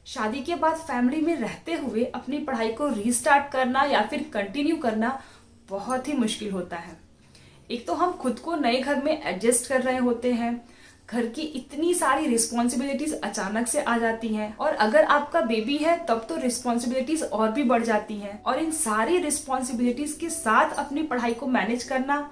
शादी के बाद फैमिली में रहते हुए अपनी पढ़ाई को रीस्टार्ट करना या फिर कंटिन्यू करना बहुत ही मुश्किल होता है। एक तो हम खुद को नए घर में एडजस्ट कर रहे होते हैं, घर की इतनी सारी रिस्पॉन्सिबिलिटीज अचानक से आ जाती हैं, और अगर आपका बेबी है तब तो रिस्पॉन्सिबिलिटीज और भी बढ़ जाती हैं, और इन सारी रिस्पॉन्सिबिलिटीज के साथ अपनी पढ़ाई को मैनेज करना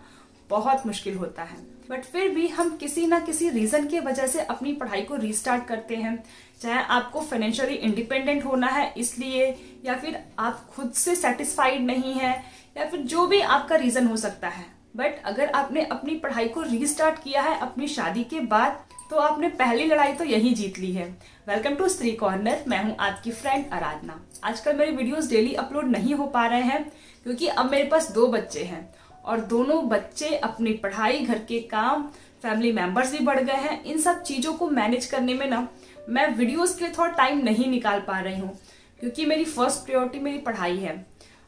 बहुत मुश्किल होता है। बट फिर भी हम किसी ना किसी रीजन की वजह से अपनी पढ़ाई को रीस्टार्ट करते हैं, चाहे आपको फाइनेंशियली इंडिपेंडेंट होना है इसलिए, या फिर आप खुद से सेटिस्फाइड नहीं है, या फिर जो भी आपका रीजन हो सकता है। बट अगर आपने अपनी पढ़ाई को रीस्टार्ट किया है अपनी शादी के बाद, तो आपने पहली लड़ाई तो यही जीत ली है। वेलकम टू स्त्री कॉर्नर, मैं हूं आपकी फ्रेंड आराधना। आजकल मेरे वीडियोस डेली अपलोड नहीं हो पा रहे हैं क्योंकि अब मेरे पास 2 बच्चे हैं, और दोनों बच्चे, अपनी पढ़ाई, घर के काम, फैमिली मेंबर्स भी बढ़ गए हैं। इन सब चीजों को मैनेज करने में ना मैं वीडियोस के लिए थोड़ा टाइम नहीं निकाल पा रही हूँ, क्योंकि मेरी फर्स्ट प्रायोरिटी मेरी पढ़ाई है।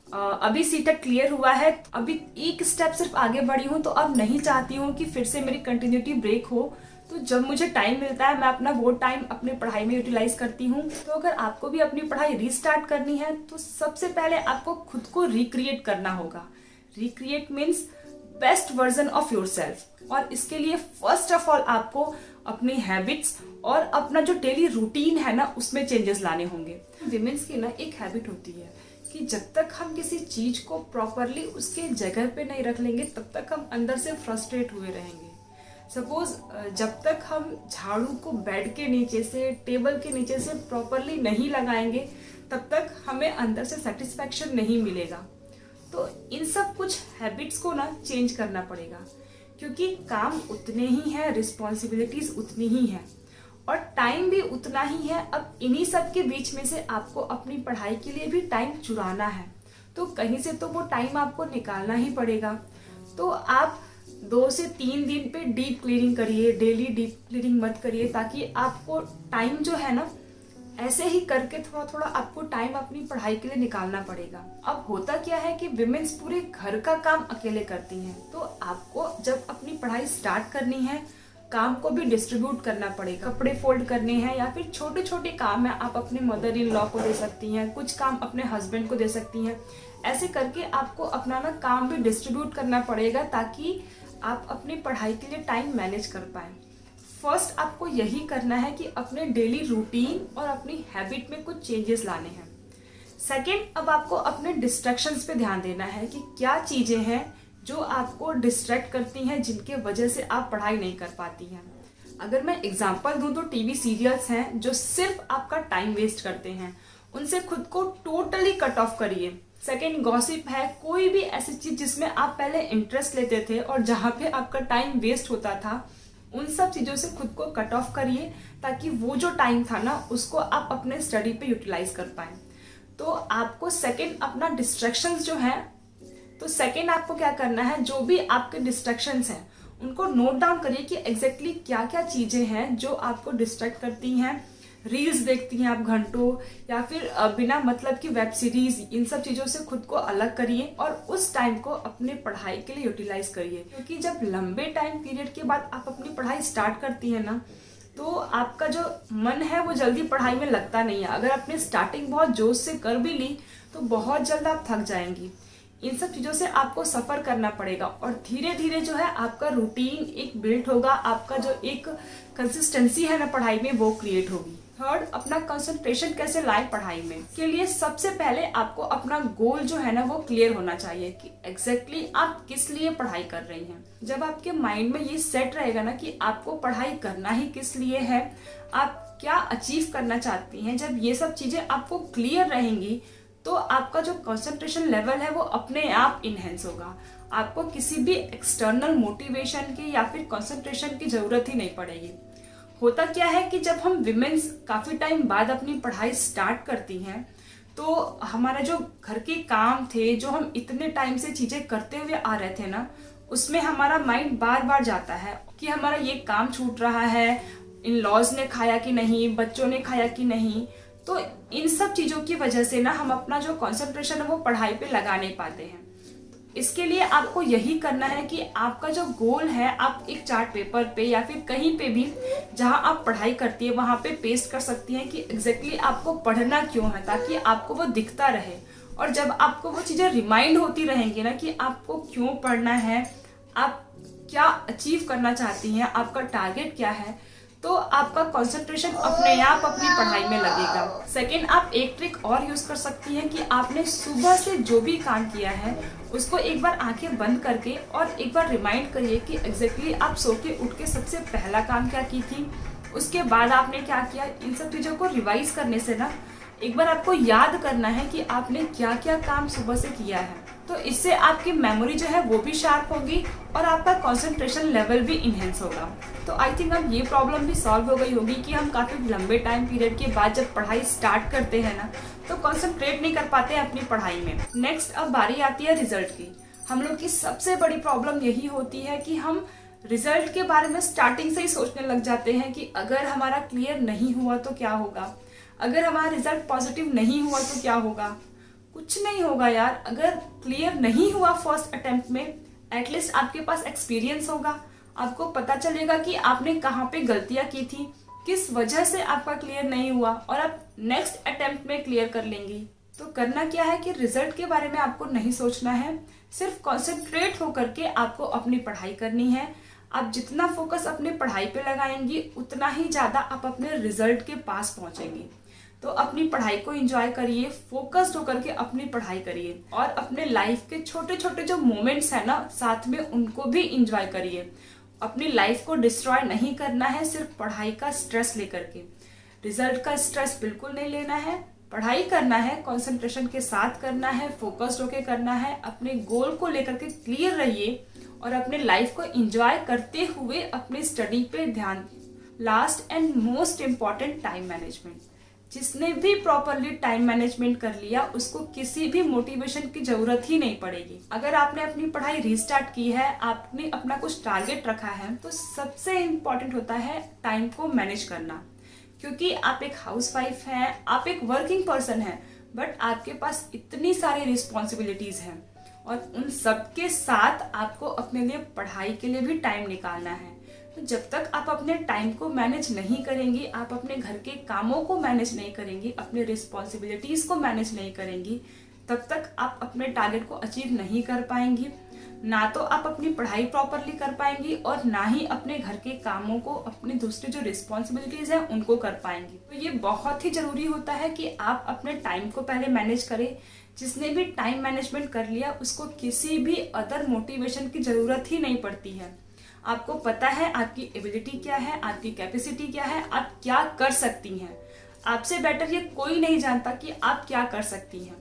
अभी सीटेट क्लियर हुआ है, अभी एक स्टेप सिर्फ आगे बढ़ी हूँ, तो अब नहीं चाहती हूँ कि फिर से मेरी कंटिन्यूटी ब्रेक हो। तो जब मुझे टाइम मिलता है मैं अपना वो टाइम अपने पढ़ाई में यूटिलाइज करती हूँ। तो अगर आपको भी अपनी पढ़ाई रीस्टार्ट करनी है तो सबसे पहले आपको खुद को रिक्रिएट करना होगा। Recreate means best version of yourself, और इसके लिए फर्स्ट ऑफ ऑल आपको अपनी हैबिट्स और अपना जो डेली रूटीन है ना उसमें चेंजेस लाने होंगे। विमेंस की ना एक हैबिट होती है कि जब तक हम किसी चीज को प्रॉपरली उसके जगह पे नहीं रख लेंगे तब तक हम अंदर से फ्रस्ट्रेट हुए रहेंगे। सपोज जब तक हम झाड़ू को बेड के नीचे से, टेबल के नीचे से प्रॉपरली नहीं लगाएंगे तब तक हमें अंदर से सेटिस्फैक्शन नहीं मिलेगा। तो इन सब कुछ हैबिट्स को ना चेंज करना पड़ेगा, क्योंकि काम उतने ही है, रिस्पॉन्सिबिलिटीज उतनी ही है, और टाइम भी उतना ही है। अब इन्हीं सब के बीच में से आपको अपनी पढ़ाई के लिए भी टाइम चुराना है, तो कहीं से तो वो टाइम आपको निकालना ही पड़ेगा। तो आप 2 से 3 दिन पे डीप क्लीनिंग करिए, डेली डीप क्लीनिंग मत करिए, ताकि आपको टाइम जो है ना ऐसे ही करके थोड़ा थोड़ा आपको टाइम अपनी पढ़ाई के लिए निकालना पड़ेगा। अब होता क्या है कि विमेन्स पूरे घर का काम अकेले करती हैं, तो आपको जब अपनी पढ़ाई स्टार्ट करनी है काम को भी डिस्ट्रीब्यूट करना पड़ेगा। कपड़े फोल्ड करने हैं या फिर छोटे छोटे काम है, आप अपने मदर इन लॉ को दे सकती हैं, कुछ काम अपने हस्बैंड को दे सकती हैं। ऐसे करके आपको अपना ना काम भी डिस्ट्रीब्यूट करना पड़ेगा, ताकि आप अपनी पढ़ाई के लिए टाइम मैनेज कर पाए। फर्स्ट आपको यही करना है कि अपने डेली रूटीन और अपनी हैबिट में कुछ चेंजेस लाने हैं। सेकंड, अब आपको अपने डिस्ट्रैक्शंस पे ध्यान देना है कि क्या चीजें हैं जो आपको डिस्ट्रैक्ट करती हैं, जिनके वजह से आप पढ़ाई नहीं कर पाती हैं। अगर मैं एग्जांपल दूं तो टीवी सीरियल्स हैं जो सिर्फ आपका टाइम वेस्ट करते हैं, उनसे खुद को टोटली कट ऑफ करिए। सेकेंड, गॉसिप है, कोई भी ऐसी चीज जिसमें आप पहले इंटरेस्ट लेते थे और जहां पे आपका टाइम वेस्ट होता था, उन सब चीजों से खुद को कट ऑफ करिए, ताकि वो जो टाइम था ना उसको आप अपने स्टडी पे यूटिलाइज कर पाए। तो आपको सेकंड अपना डिस्ट्रैक्शंस जो है, तो सेकंड आपको क्या करना है, जो भी आपके डिस्ट्रैक्शंस हैं उनको नोट डाउन करिए कि एग्जैक्टली क्या क्या चीजें हैं जो आपको डिस्ट्रैक्ट करती हैं। रील्स देखती हैं आप घंटों, या फिर बिना मतलब की वेब सीरीज, इन सब चीजों से खुद को अलग करिए और उस टाइम को अपने पढ़ाई के लिए यूटिलाइज करिए। क्योंकि जब लंबे टाइम पीरियड के बाद आप अपनी पढ़ाई स्टार्ट करती है ना, तो आपका जो मन है वो जल्दी पढ़ाई में लगता नहीं है। अगर आपने स्टार्टिंग बहुत जोश से कर भी ली तो बहुत जल्द आप थक जाएंगी। इन सब चीजों से आपको सफर करना पड़ेगा, और धीरे धीरे जो है आपका रूटीन एक बिल्ड होगा, आपका जो एक कंसिस्टेंसी है ना पढ़ाई में वो क्रिएट होगी। थर्ड, अपना कंसंट्रेशन कैसे लाए पढ़ाई में, के लिए सबसे पहले आपको अपना गोल जो है ना वो क्लियर होना चाहिए कि एग्जैक्टली आप किस लिए पढ़ाई कर रही हैं। जब आपके माइंड में ये सेट रहेगा ना कि आपको पढ़ाई करना ही किस लिए है, आप क्या अचीव करना चाहती हैं, जब ये सब चीजें आपको क्लियर रहेंगी तो आपका जो कंसंट्रेशन लेवल है वो अपने आप इनहेंस होगा। आपको किसी भी एक्सटर्नल मोटिवेशन की या फिर कंसंट्रेशन की जरूरत ही नहीं पड़ेगी। होता क्या है कि जब हम विमेन्स काफी टाइम बाद अपनी पढ़ाई स्टार्ट करती हैं, तो हमारा जो घर के काम थे, जो हम इतने टाइम से चीजें करते हुए आ रहे थे ना, उसमें हमारा माइंड बार बार जाता है कि हमारा ये काम छूट रहा है, इन लॉज ने खाया कि नहीं, बच्चों ने खाया कि नहीं। तो इन सब चीजों की वजह से ना हम अपना जो कंसंट्रेशन है वो पढ़ाई पे लगा नहीं पाते हैं। इसके लिए आपको यही करना है कि आपका जो गोल है आप एक चार्ट पेपर पे या फिर कहीं पे भी जहां आप पढ़ाई करती है वहां पे पेस्ट कर सकती हैं कि एग्जैक्टली आपको पढ़ना क्यों है, ताकि आपको वो दिखता रहे। और जब आपको वो चीजें रिमाइंड होती रहेंगी ना कि आपको क्यों पढ़ना है, आप क्या अचीव करना चाहती हैं, आपका टारगेट क्या है, तो आपका कंसंट्रेशन अपने आप अपनी पढ़ाई में लगेगा। सेकंड, आप एक ट्रिक और यूज कर सकती हैं कि आपने सुबह से जो भी काम किया है उसको एक बार आंखें बंद करके और एक बार रिमाइंड करिए कि एग्जैक्टली आप सो के उठ के सबसे पहला काम क्या की थी, उसके बाद आपने क्या किया। इन सब चीजों को रिवाइज करने से ना एक बार आपको याद करना है कि आपने क्या क्या काम सुबह से किया है, तो इससे आपकी मेमोरी जो है वो भी शार्प होगी और आपका कंसंट्रेशन लेवल भी इनहेंस होगा। तो आई थिंक अब ये प्रॉब्लम भी सॉल्व हो गई होगी कि हम काफी लंबे टाइम पीरियड के बाद जब पढ़ाई स्टार्ट करते हैं ना तो कंसंट्रेट नहीं कर पाते अपनी पढ़ाई में। नेक्स्ट, अब बारी आती है रिजल्ट की। हम लोग की सबसे बड़ी प्रॉब्लम यही होती है कि हम रिजल्ट के बारे में स्टार्टिंग से ही सोचने लग जाते हैं कि अगर हमारा क्लियर नहीं हुआ तो क्या होगा, अगर हमारा रिजल्ट पॉजिटिव नहीं हुआ तो क्या होगा। कुछ नहीं होगा यार, अगर क्लियर नहीं हुआ फर्स्ट अटेम्प्ट में एटलीस्ट आपके पास एक्सपीरियंस होगा, आपको पता चलेगा कि आपने कहाँ पे गलतियां की थी, किस वजह से आपका क्लियर नहीं हुआ, और आप नेक्स्ट अटेम्प्ट में क्लियर कर लेंगी। तो करना क्या है कि रिजल्ट के बारे में आपको नहीं सोचना है, सिर्फ कॉन्सेंट्रेट होकर के आपको अपनी पढ़ाई करनी है। आप जितना फोकस अपनी पढ़ाई पे लगाएंगी उतना ही ज्यादा आप अपने रिजल्ट के पास पहुंचेंगी। तो अपनी पढ़ाई को एंजॉय करिए, फोकस्ड होकर के अपनी पढ़ाई करिए और अपने लाइफ के छोटे छोटे जो मोमेंट्स है ना साथ में उनको भी एंजॉय करिए। अपनी लाइफ को डिस्ट्रॉय नहीं करना है सिर्फ पढ़ाई का स्ट्रेस लेकर के। रिजल्ट का स्ट्रेस बिल्कुल नहीं लेना है, पढ़ाई करना है, कंसंट्रेशन के साथ करना है, फोकस्ड होकर करना है, अपने गोल को लेकर के क्लियर रहिए और अपने लाइफ को एंजॉय करते हुए अपने स्टडी पे ध्यान। Last and most important, time management. जिसने भी प्रॉपरली टाइम मैनेजमेंट कर लिया उसको किसी भी मोटिवेशन की जरूरत ही नहीं पड़ेगी। अगर आपने अपनी पढ़ाई रीस्टार्ट की है, आपने अपना कुछ टारगेट रखा है, तो सबसे इम्पोर्टेंट होता है टाइम को मैनेज करना। क्योंकि आप एक हाउसवाइफ हैं, आप एक वर्किंग पर्सन हैं, बट आपके पास इतनी सारी रिस्पॉन्सिबिलिटीज हैं और उन सबके साथ आपको अपने लिए पढ़ाई के लिए भी टाइम निकालना है। तो जब तक आप अपने टाइम को मैनेज नहीं करेंगी, आप अपने घर के कामों को मैनेज नहीं करेंगी, अपने रिस्पॉन्सिबिलिटीज को मैनेज नहीं करेंगी, तब तक आप अपने टारगेट को अचीव नहीं कर पाएंगी। ना तो आप अपनी पढ़ाई प्रॉपरली कर पाएंगी और ना ही अपने घर के कामों को, अपनी दूसरी जो रिस्पॉन्सिबिलिटीज हैं उनको कर पाएंगी। तो ये बहुत ही जरूरी होता है कि आप अपने टाइम को पहले मैनेज करें। जिसने भी टाइम मैनेजमेंट कर लिया उसको किसी भी अदर मोटिवेशन की जरूरत ही नहीं पड़ती है। आपको पता है आपकी एबिलिटी क्या है, आपकी कैपेसिटी क्या है, आप क्या कर सकती हैं। आपसे बेटर ये कोई नहीं जानता कि आप क्या कर सकती हैं।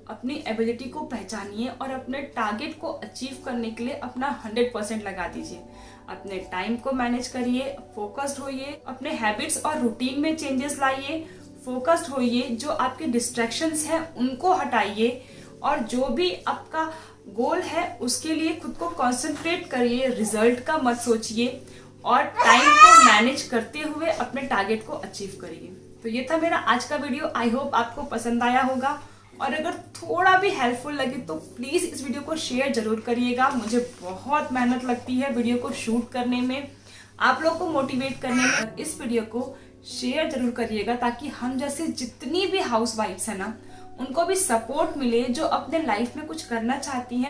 अपनी एबिलिटी को पहचानिए और अपने टारगेट को अचीव करने के लिए अपना 100% लगा दीजिए। अपने टाइम को मैनेज करिए, फोकस्ड होइए, अपने हैबिट्स और रूटीन में चेंजेस लाइए, फोकस्ड होइए, जो आपके डिस्ट्रैक्शंस हैं उनको हटाइए और जो भी आपका गोल है उसके लिए खुद को कंसंट्रेट करिए। रिजल्ट का मत सोचिए और टाइम को मैनेज करते हुए अपने टारगेट को अचीव करिए। तो ये था मेरा आज का वीडियो। आई होप आपको पसंद आया होगा और अगर थोड़ा भी हेल्पफुल लगे तो प्लीज इस वीडियो को शेयर जरूर करिएगा। मुझे बहुत मेहनत लगती है वीडियो को शूट करने में, आप लोग को मोटिवेट करने में। इस वीडियो को शेयर जरूर करिएगा ताकि हम जैसे जितनी भी हाउसवाइफ्स है ना उनको भी सपोर्ट मिले जो अपने लाइफ में कुछ करना चाहती हैं।